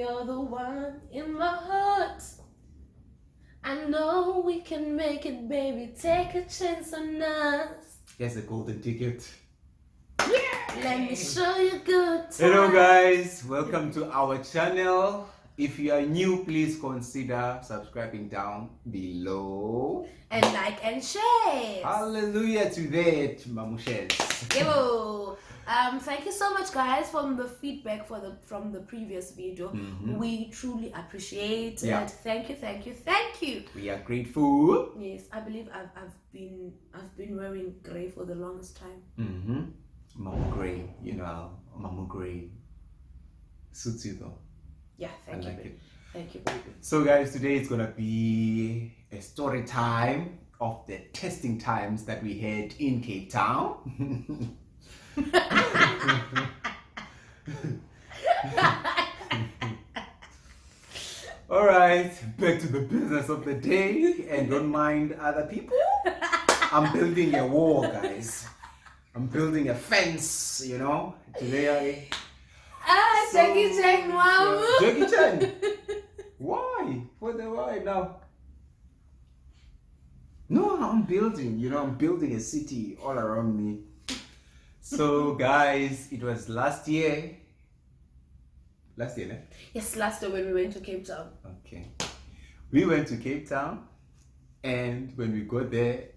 you're the one in my heart. I know we can make it, baby. Take a chance on us. Here's a golden ticket. Let me show you good time. Hello guys, welcome to our channel. If you are new, please consider subscribing down below. And like and share. Hallelujah to that, Mamushes. Yo. Thank you so much, guys, from the feedback from the previous video. We truly appreciate it. Thank you. We are grateful. Yes, I believe I've been wearing grey for the longest time. Mamu Grey, Mamu Grey suits you though. Yeah, thank you. Thank you, baby. So guys, today it's gonna be a story time of the testing times that we had in Cape Town. All right, back to the business of the day, and don't mind other people. I'm building a wall, guys. I'm building a fence, Today Jackie Chan, mom. Jackie Chan. Why? Why now? No, I'm building a city all around me. So guys, it was last year. Last year, né? Yes, last year when we went to Cape Town. Okay. We went to Cape Town, and when we got there,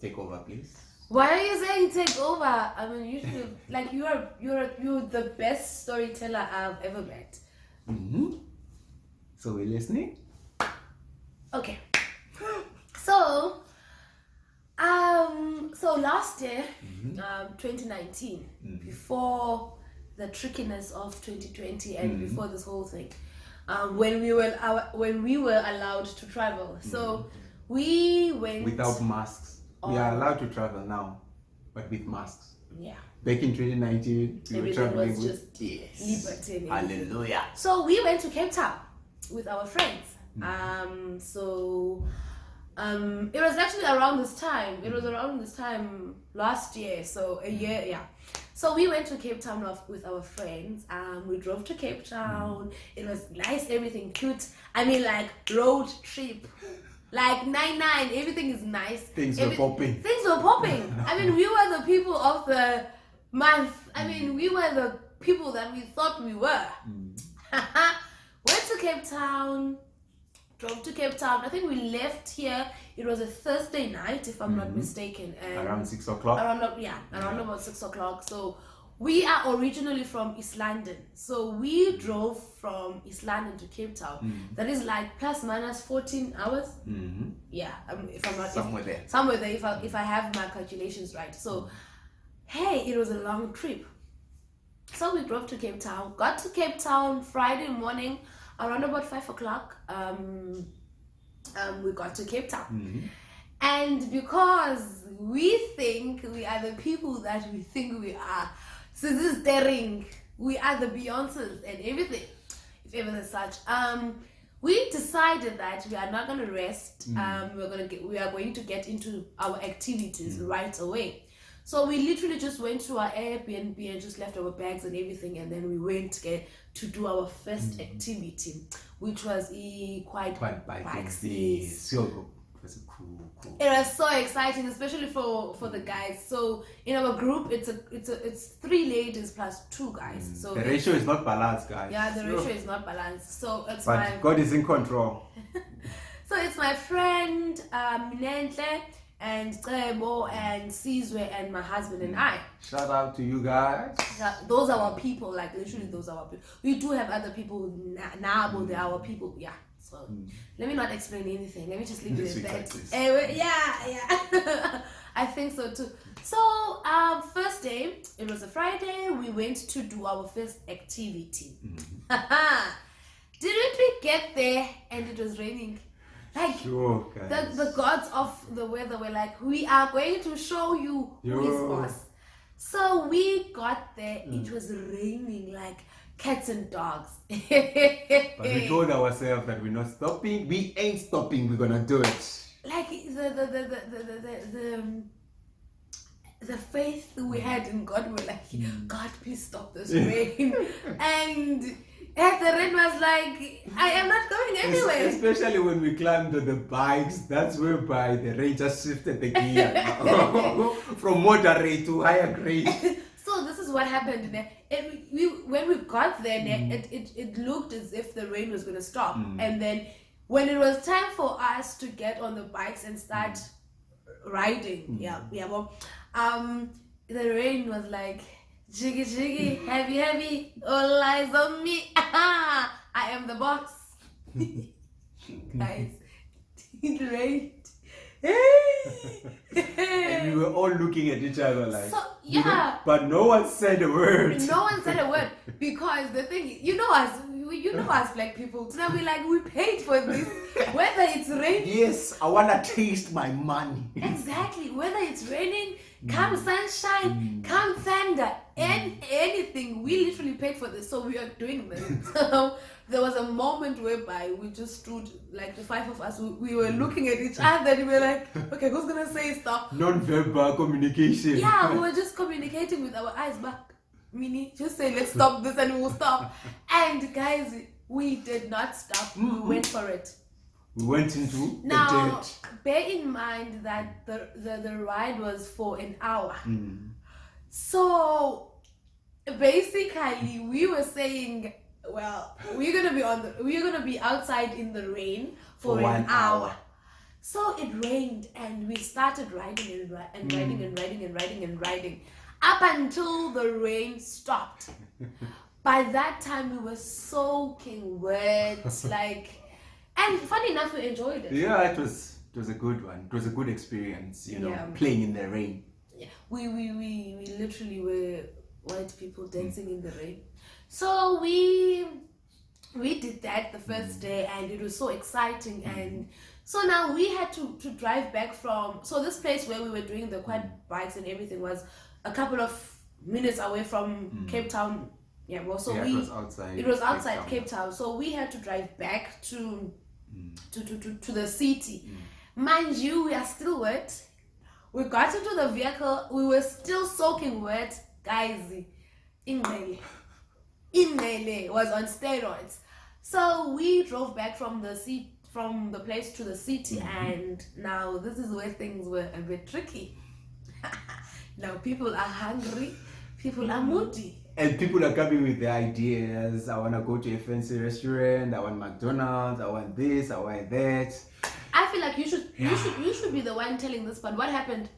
take over, please. Why are you saying take over? I mean, you should you're the best storyteller I've ever met. So we're listening. Okay. So last year, 2019, before the trickiness of 2020 and before this whole thing, when we were allowed to travel, so we went without masks. We are allowed to travel now, but with masks. Yeah. Back in 2019, we were traveling was with liberty. Hallelujah. So we went to Cape Town with our friends. It was actually around this time. It was around this time last year. So a year, yeah. So we went to Cape Town with our friends. We drove to Cape Town. It was nice, everything cute. I mean, like road trip. Like 9-9, everything is nice. Things were popping. I mean, we were the people of the month. I mean, we were the people that we thought we were. Went to Cape Town, drove to Cape Town. I think we left here. It was a Thursday night, if I'm not mistaken. And around 6 o'clock. Around about 6 o'clock. So we are originally from East London. So we drove from East London to Cape Town. That is like plus minus 14 hours. Yeah, if I'm not somewhere there. If I have my calculations right. So hey, it was a long trip. So we drove to Cape Town. Got to Cape Town Friday morning around about 5 o'clock. We got to Cape Town. And because we think we are the people that we think we are, so this is daring. We are the Beyoncés and everything, if ever there's such. We decided that we are not going to rest. We are going to get into our activities right away. So we literally just went to our Airbnb and just left our bags and everything, and then we went to do our first activity, which was quite bikes. It was cool. It was so exciting, especially for the guys. So in our group, it's 3 ladies plus 2 guys. So the ratio is not balanced, guys. Yeah, the ratio is not balanced. So God is in control. So it's my friend Nentle and Trebo and Sizwe and my husband and I. Shout out to you guys. Those are our people. Like literally, those are our people. We do have other people now, but they're our people. Yeah. So let me not explain anything. Let me just leave it at that. Yeah. I think so too. So first day, it was a Friday. We went to do our first activity. Didn't we get there and it was raining? Like sure, the gods of the weather were like, we are going to show you who is boss. So we got there. It was raining like cats and dogs. But we told ourselves that we're not stopping. We ain't stopping. We're gonna do it. Like the faith we had in God, we're like, God, please stop this rain. and And the rain was like, I am not going anywhere. Especially when we climbed on the bikes, that's whereby the rain just shifted the gear from moderate to higher grade. So this is what happened. And when we got there, it looked as if the rain was going to stop. And then when it was time for us to get on the bikes and start riding, the rain was like, jiggy jiggy, heavy heavy, all eyes on me. I am the boss. Guys, it rained. And we were all looking at each other like, So, yeah. But no one said a word. No one said a word because the thing is, you know us black people. So now we paid for this. Whether it's raining. Yes, I wanna taste my money. Exactly. Whether it's raining, come sunshine, come thunder, and anything. We literally paid for this, so we are doing this. So there was a moment whereby we just stood, like the five of us, we were looking at each other and we were like, okay, who's gonna say stop? Non-verbal communication. Yeah, we were just communicating with our eyes back. Mini, just say let's stop this and we'll stop. And guys, we did not stop. We went for it. We went into Now, the dirt. bear in mind that the ride was for an hour. So basically, we were saying, well, we're gonna be outside in the rain for an hour. So it rained, and we started riding and riding and riding and riding and riding up until the rain stopped. By that time, we were soaking wet, like. And funny enough, we enjoyed it. Yeah, it was a good one. It was a good experience, playing in the rain. Yeah, we literally were white people dancing in the rain. So we did that the first day, and it was so exciting. And so now we had to drive back from. So this place where we were doing the quad bikes and everything was a couple of minutes away from Cape Town. Yeah, well, so it was outside. It was outside Cape Town. So we had to drive back to the city. Mind you, we are still wet. We got into the vehicle, we were still soaking wet. Guys, Inmele was on steroids. So we drove back from the place to the city, and now this is where things were a bit tricky. Now people are hungry, people are moody. And people are coming with their ideas. I want to go to a fancy restaurant. I want McDonald's. I want this. I want that. I feel like you should be the one telling this, but what happened?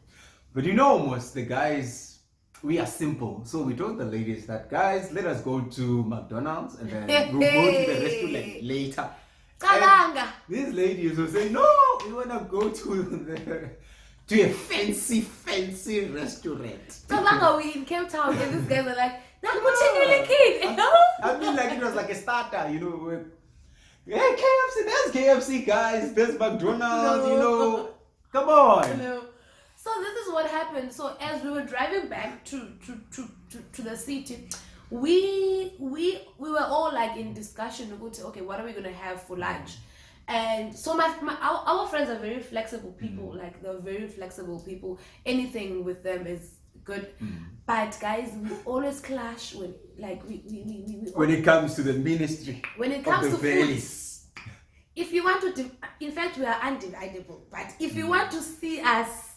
But almost the guys, we are simple. So we told the ladies that, guys, let us go to McDonald's and then we'll go to the restaurant later. And these ladies will say, no, we want to go to a fancy restaurant. So we in Cape Town and these guys are like, I mean, like it was like a starter, Yeah, KFC, there's KFC, guys. There's McDonald's, Come on. No. So this is what happened. So as we were driving back to the city, we were all like in discussion about, okay, what are we gonna have for lunch? And so our friends are very flexible people. Like they're very flexible people. Anything with them is good. But guys, we always clash when when it comes to the ministry. When it comes to food. If you want to, in fact, we are undividable. But if you want to see us.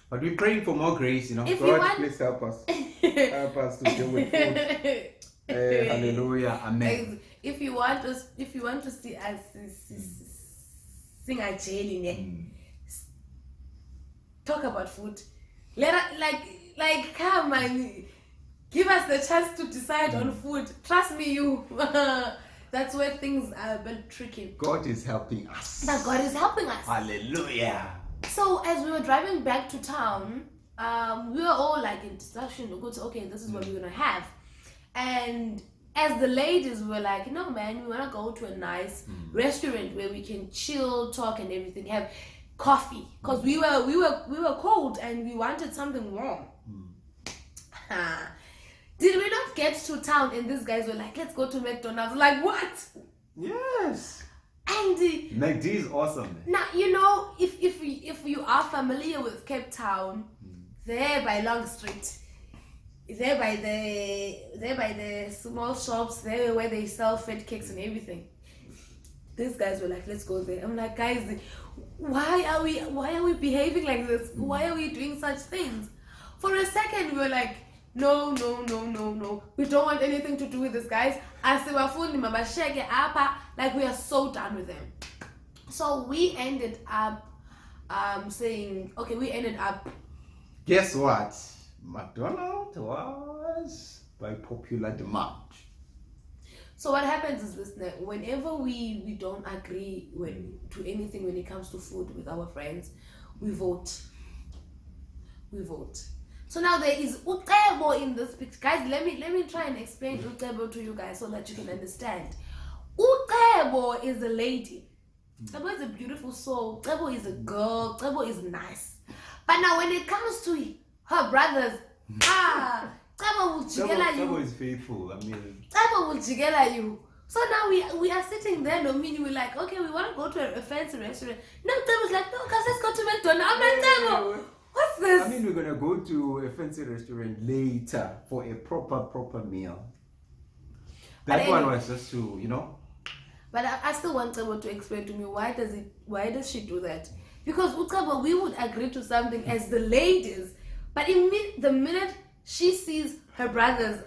But we're praying for more grace, God, please help us. Help us to deal with food. Hallelujah. Amen. If you want to see us sing a jelly, talk about food. Let us come and give us the chance to decide on food. Trust me, that's where things are a bit tricky. God is helping us. That God is helping us. Hallelujah. So as we were driving back to town, we were all like in discussion. Okay, this is what we're gonna have. And as the ladies were like, no man, we wanna go to a nice restaurant where we can chill, talk, and everything. Have coffee, because we were cold and we wanted something warm. Did we not get to town and these guys were like, let's go to McDonald's? Like, what? Yes. And McD is awesome. Now if you are familiar with Cape Town, there by Long Street, there by the small shops, there where they sell fat cakes and everything. These guys were like, let's go there. I'm like, guys, why are we behaving like this? Why are we doing such things? For a second we were like, no. We don't want anything to do with this, guys. Like, we are so done with them. So we ended up saying, okay, Guess what? McDonald's was by popular demand. So what happens is this: that whenever we don't agree to anything when it comes to food with our friends, we vote. So now there is Ucebo in this picture. Guys, let me try and explain Ucebo to you guys so that you can understand. Ucebo is a lady. Ucebo is a beautiful soul. Ucebo is a girl. Ucebo is nice. But now when it comes to her brothers, Ucebo will jigela you. Ucebo is faithful. I mean, Ucebo will jigela you. So now we are sitting there, no meaning, we're like, okay, we want to go to a fancy restaurant. No, Ucebo's like, no, guys, let's go to McDonald's. I'm like, Ucebo, what's this? I mean, we're gonna go to a fancy restaurant later for a proper meal. That one was just to, you know. But I still want Ucebo to explain to me why does she do that? Because Ucebo, we would agree to something as the ladies, but the minute she sees her brothers,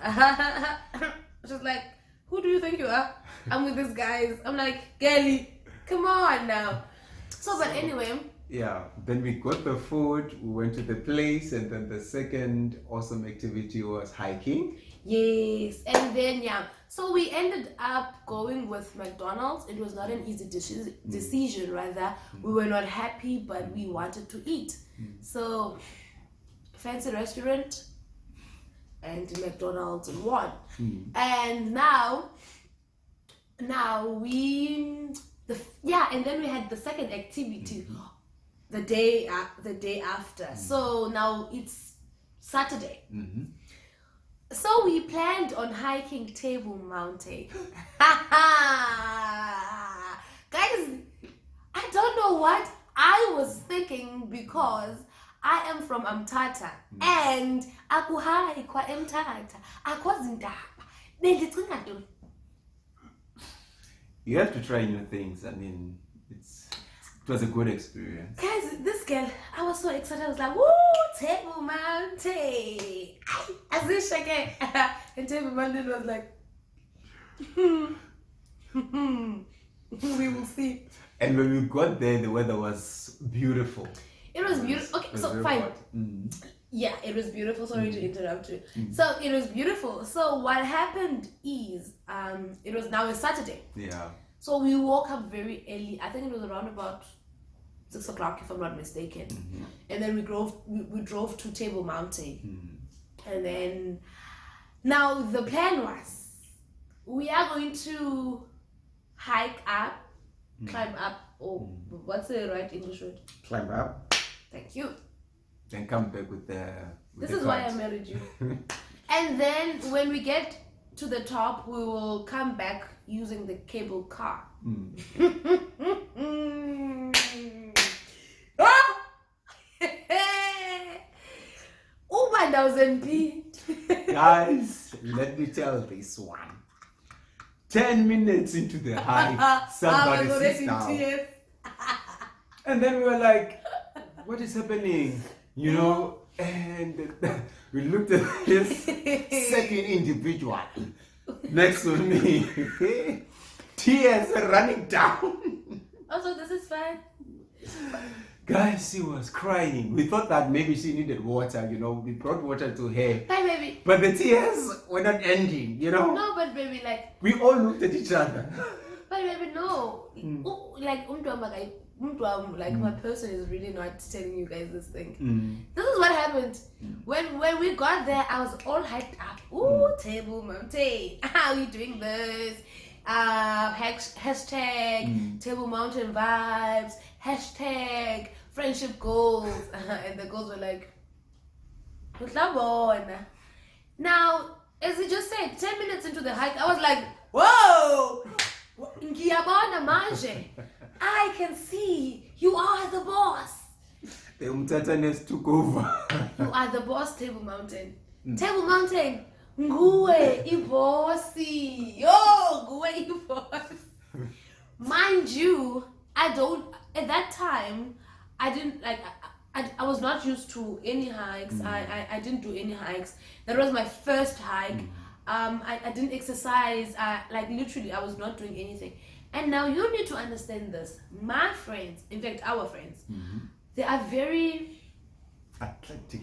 she's like, who do you think you are? I'm with these guys. I'm like, girlie, come on now. So but anyway. Yeah, then we got the food, we went to the place, and then the second awesome activity was hiking. Yes, and then so we ended up going with McDonald's. It was not an easy decision, rather. We were not happy, but we wanted to eat. So, fancy restaurant and McDonald's won. And now and then we had the second activity the day after. So now it's Saturday. So we planned on hiking Table Mountain. Guys, I don't know what I was thinking, because I am from Mthatha and akuhayi kwa Mthatha akwazi ndaba bendicinga ntoni. You have to try new things. I mean, it was a good experience. Guys, this girl, I was so excited. I was like, woo, Table Mountain. As this again. And Table Mountain was like, we will see. And when we got there, the weather was beautiful. It was beautiful. Okay, so fine. Yeah, it was beautiful. Sorry to interrupt you. So it was beautiful. So what happened is, it was now a Saturday. Yeah. So we woke up very early. I think it was around about 6 o'clock, if I'm not mistaken. And then we drove to Table Mountain. And then now the plan was, we are going to hike up, climb up, or what's the right English word? Climb up. Thank you. Then come back with the. This is why I married you. And then when we get to the top, we will come back using the cable car. 1000p. Guys, let me tell this one. 10 minutes into the hike, somebody sits down. And then we were like, what is happening? You know, and we looked at this second individual next to me. Tears running down. Also, this is fine. Guys, she was crying. We thought that maybe she needed water, you know. We brought water to her. Hi, baby. But the tears were not ending, you know. No, but baby, like... We all looked at each other. But baby, no. Like, my person is really not telling you guys this thing. This is what happened. When we got there, I was all hyped up. Ooh, Table Mountain. How are we doing this? Hashtag Table Mountain vibes. Hashtag friendship goals. And the goals were like, now, as he just said, 10 minutes into the hike, I was like, whoa! I can see you are the boss. The Umtataness took over. You are the boss, Table Mountain. Table Mountain, nguwe ibosi. Yo, nguwe ibosi. Mind you, at that time, I didn't like, I was not used to any hikes. I didn't do any hikes. That was my first hike. I didn't exercise. Like literally, I was not doing anything. And now you need to understand this. My friends, in fact, our friends, they are very athletic.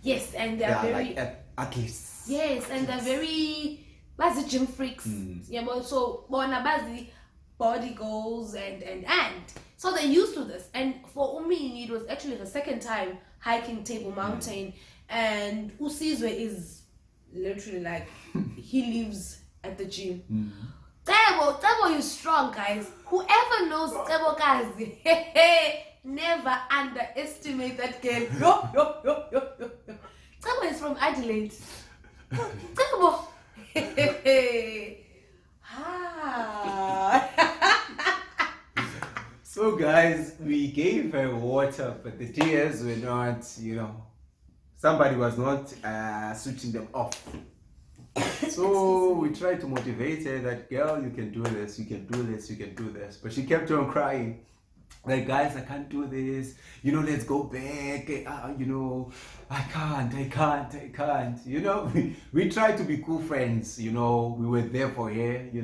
Yes, and they They are are very like athletes. yes, and they're very bazi gym freaks. Yeah, but so bona bazi body goals and so they're used to this. And for Umi, it was actually the second time hiking Table Mountain, and Usizwe is literally like he lives at the gym. Tebo is strong, guys. Whoever knows Tebo guys, never underestimate that girl. Yo. Tebo is from Adelaide. Tebo. So guys, we gave her water, but the tears were not, somebody was not switching them off. So we tried to motivate her that, girl, you can do this, you can do this, you can do this. But she kept on crying. Like, guys, I can't do this. Let's go back. I can't. We tried to be cool friends. We were there for her. We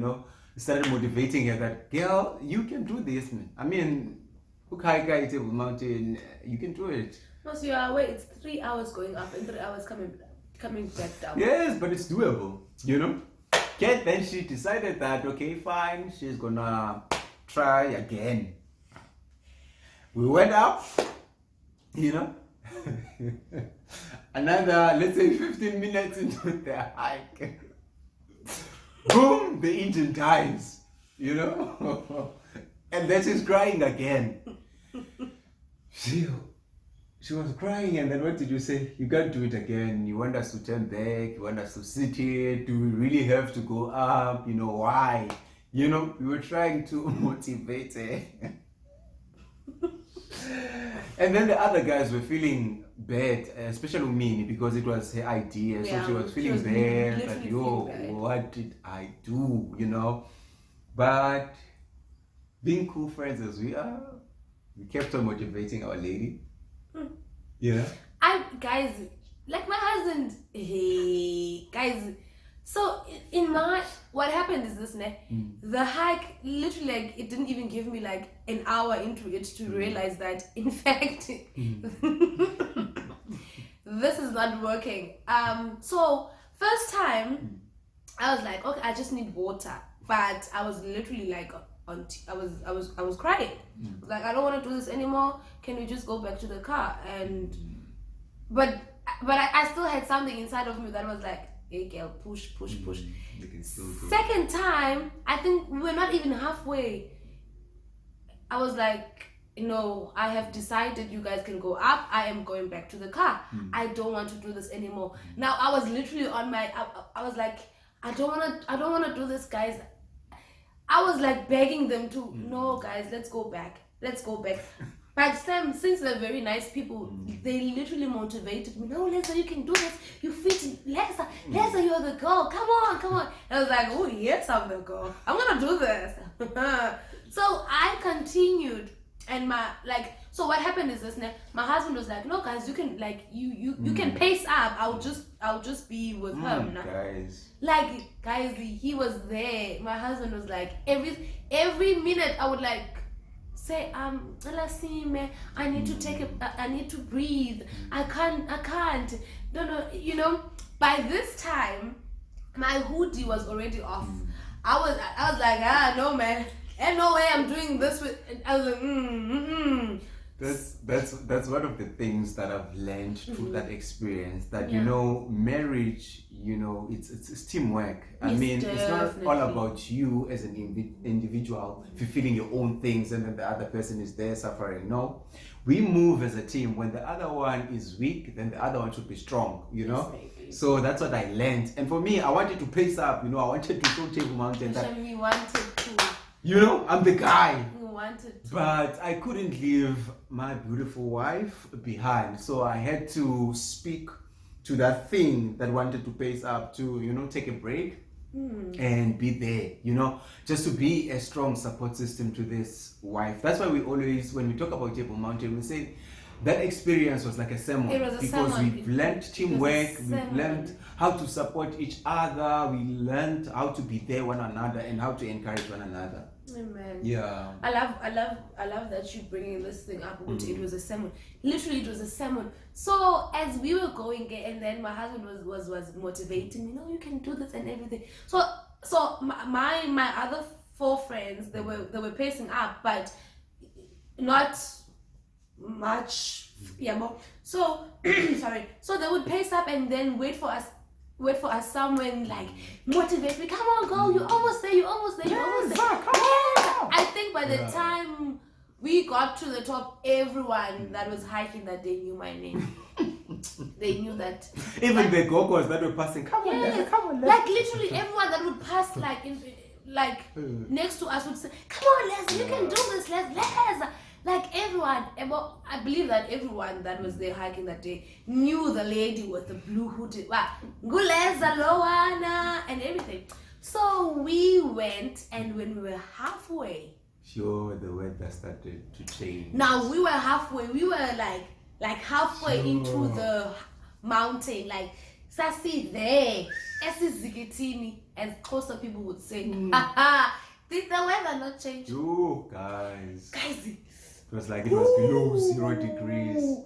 started motivating her that, girl, you can do this, man. I mean, Table Mountain, you can do it. No, so you're aware it's 3 hours going up and 3 hours coming back down. Yes, but it's doable. Okay, then she decided that, okay, fine, she's gonna try again. We went up, another, let's say 15 minutes into the hike. Boom, the engine dies, and then she's crying again. She was crying, and then what did you say? You can't do it again. You want us to turn back. You want us to sit here. Do we really have to go up? Why? We were trying to motivate her. And then the other guys were feeling bad, especially me, because it was her idea. Yeah, so she was feeling bad. Like, what did I do? But being cool friends as we are, we kept on motivating our lady. Guys, like my husband, hey, guys. So what happened is this, the hike literally, like, it didn't even give me like an hour into it to realize that in fact this is not working. So first time I was like, okay, I just need water, but I was literally like I was crying. Like, I don't want to do this anymore. Can we just go back to the car? And but I still had something inside of me that was like, hey girl, push. You can still do Second time, I think we were not even halfway. I was like, I have decided you guys can go up. I am going back to the car. I don't want to do this anymore. Now I was literally on my. I was like, I don't want to do this, guys. I was like begging them to, no, guys, let's go back. But since they're very nice people, they literally motivated me. No, Lesa, you can do this. You fit. Lesa, you're the girl. Come on. I was like, oh yes, I'm the girl. I'm gonna do this. So I continued, and so what happened is this. My husband was like, no, guys, you can you can pace up. I'll just be with him. Guys. Like, guys, he was there. My husband was like, every minute I would like say, Elasime, I need to I need to breathe. I can't. No. By this time, my hoodie was already off. I was like, no, man. Ain't no way I'm doing this with. I was like, That's one of the things that I've learned through that experience. That marriage, it's teamwork. I mean, it's not all about you as an individual fulfilling your own things, and then the other person is there suffering. No, we move as a team. When the other one is weak, then the other one should be strong. So that's what I learned. And for me, I wanted to pace up. I wanted to show Table Mountain that we wanted to. I'm the guy. We wanted to. But I couldn't leave my beautiful wife behind. So I had to speak to that thing that wanted to pace up to, you know, take a break and be there, you know, just to be a strong support system to this wife. That's why we always, when we talk about Table Mountain, we say that experience was like a sermon. It was a because sermon. we've learned teamwork, we've sermon. learned how to support each other, we learned how to be there one another and how to encourage one another. Amen. Yeah. I love that you bringing this thing up. It was a sermon. Literally, it was a sermon. So as we were going, and then my husband was motivating me. No, you can do this and everything. So my other 4 friends, they were pacing up, but not much. Yeah, more. So sorry. So they would pace up and then wait for us somewhere and like motivate me. Come on, go! You're almost there. You're almost there. You're almost there. Yeah. I think by the time we got to the top, everyone that was hiking that day knew my name. They knew that. Even the go-go's that were passing, come on, Yes. come on, Like literally everyone that would pass next to us would say, "Come on, Les, you can do this, Les." Like everyone, I believe that everyone that was there hiking that day knew the lady with the blue hoodie, Guleza Loana, and everything. So we went, and when we were halfway, sure, the weather started to change. now we were halfway. We were like halfway into the mountain, like Sasi there, Esizikitini, as closer people would say. Did the weather not change? You guys. It was like it was below 0 degrees.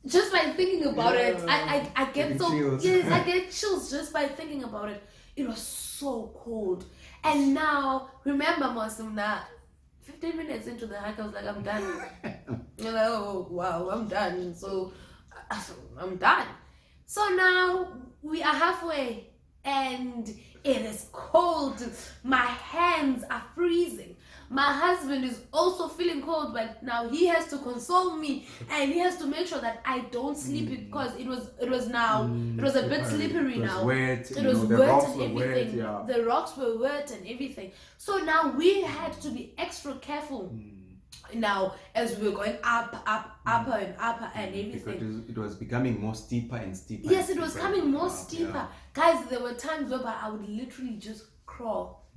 Just by thinking about it, I get so chills. yes, I get chills just by thinking about it. It was so cold. And now, remember, Masumna, 15 minutes into the hike, I was like, I'm done. You're like, oh wow, I'm done. So I'm done. So now we are halfway, and it is cold. My hands are freezing. My husband is also feeling cold, but now he has to console me, and he has to make sure that I don't sleep because it was a bit slippery now. It was wet. It was the wet rocks and were everything. wet, yeah. The rocks were wet and everything. So now we had to be extra careful. Now as we were going upper and everything. Because it was becoming more steeper and steeper. Yes, and it was steeper coming more up, steeper. yeah. Guys, there were times where I would literally just crawl.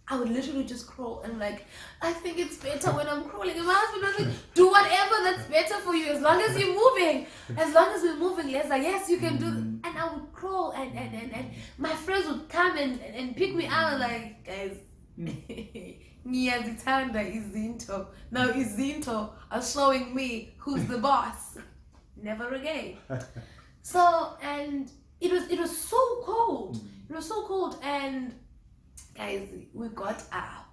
I would literally just crawl and like, I think it's better when I'm crawling. And my husband was like, do whatever that's better for you as long as you're moving. As long as we're moving, Lesa, yes, you can do that. And I would crawl and my friends would come and pick me up like, guys, Ngiyazithanda izinto. Now izinto are showing me who's the boss. Never again. So, and it was so cold. It was so cold, and guys, we got up.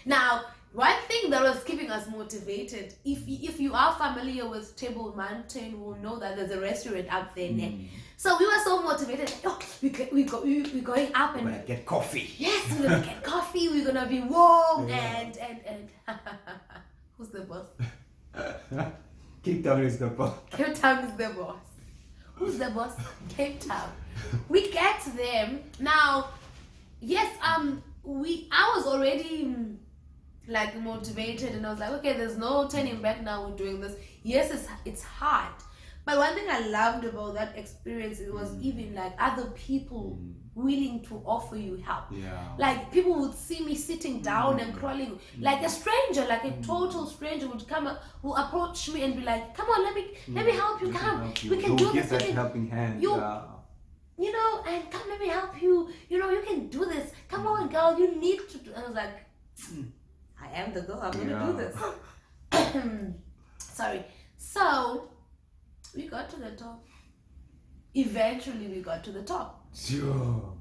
Now, one thing that was keeping us motivated, if you are familiar with Table Mountain, you will know that there's a restaurant up there. So we were so motivated. Oh, we're going up and We're gonna get coffee. yes, we're gonna get coffee. We're gonna be warm and who's the boss? Cape Town is the boss. Cape Town is the boss. Who's the boss? Cape Town. We get them now. Yes, I was already like motivated, and I was like, okay, there's no turning back now. We're doing this. Yes, it's hard, but one thing I loved about that experience, it was even like other people willing to offer you help. Yeah. Like people would see me sitting down and crawling, like a stranger, like a total stranger would come up, will approach me and be like, come on, let me help you. Come, we can do this. That helping hand. You know, and come, let me help you. You know, you can do this. Come on, girl, you need to do. I was like, I am the girl. I'm gonna do this. Sorry. So we got to the top. Eventually, we got to the top. Sure.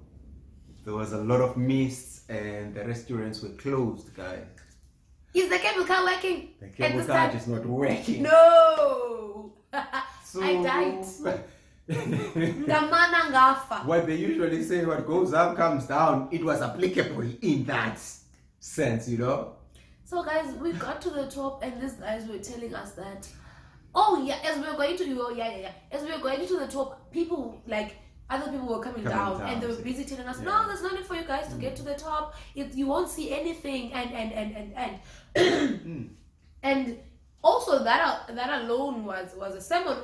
There was a lot of mist, and the restaurants were closed, guys. Is the cable car working? The cable car is not working. No. So, I died. Ngamana ngafa. What they usually say, what goes up comes down, it was applicable in that sense, you know? So guys, we got to the top, and these guys were telling us that, oh yeah, as we were going to as we were going to the top, people like other people were coming down, and they were busy telling us, no, there's no need for you guys to get to the top. You won't see anything, and and also that alone was a sermon.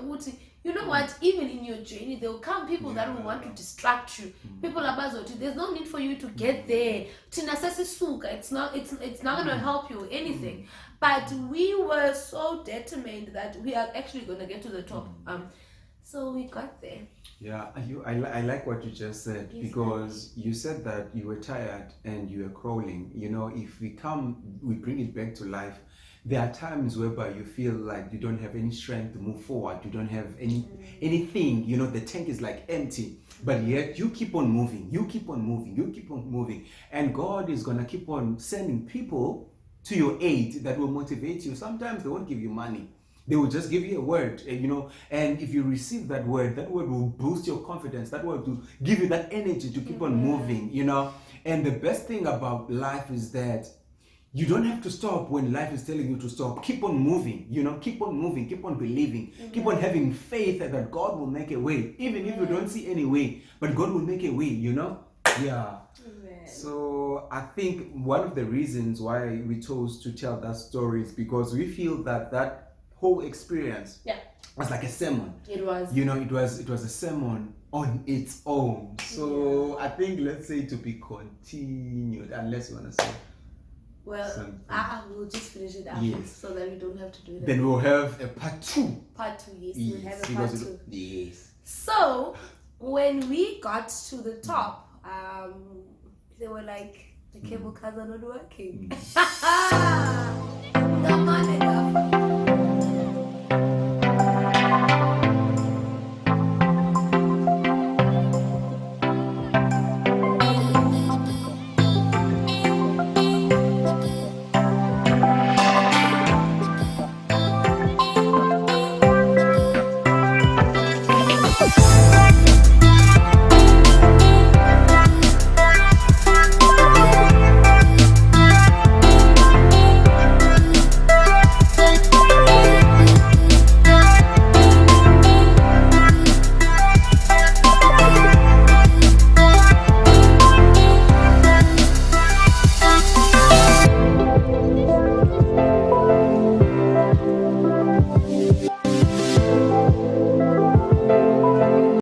You know what? Even in your journey, there will come people that will want to distract you. People abazothi, there's no need for you to get there. Tina sesisuka, it's not gonna help you or anything. But we were so determined that we are actually gonna get to the top. So we got there. Yeah, I like what you just said, because you said that you were tired and you were crawling. You know, if we bring it back to life. There are times whereby you feel like you don't have any strength to move forward. You don't have anything. You know, the tank is like empty, but yet you keep on moving. You keep on moving. You keep on moving, and God is gonna keep on sending people to your aid that will motivate you. Sometimes they won't give you money. They will just give you a word, you know, and if you receive that word will boost your confidence. That word will give you that energy to keep on moving, you know. And the best thing about life is that you don't have to stop when life is telling you to stop. Keep on moving, you know, keep on moving, keep on believing, keep on having faith that God will make a way, even if you don't see any way, but God will make a way, you know? Yeah. So I think one of the reasons why we chose to tell that story is because we feel that whole experience was like a sermon. It was. You know, it was a sermon on its own. So I think, let's say, to be continued, unless you want to say. Well, we'll just finish it up so that we don't have to do that. Then we'll have a part 2. Part 2, yes. We'll have a part 2. Yes. So, when we got to the top, they were like, the cable cars are not working. No money,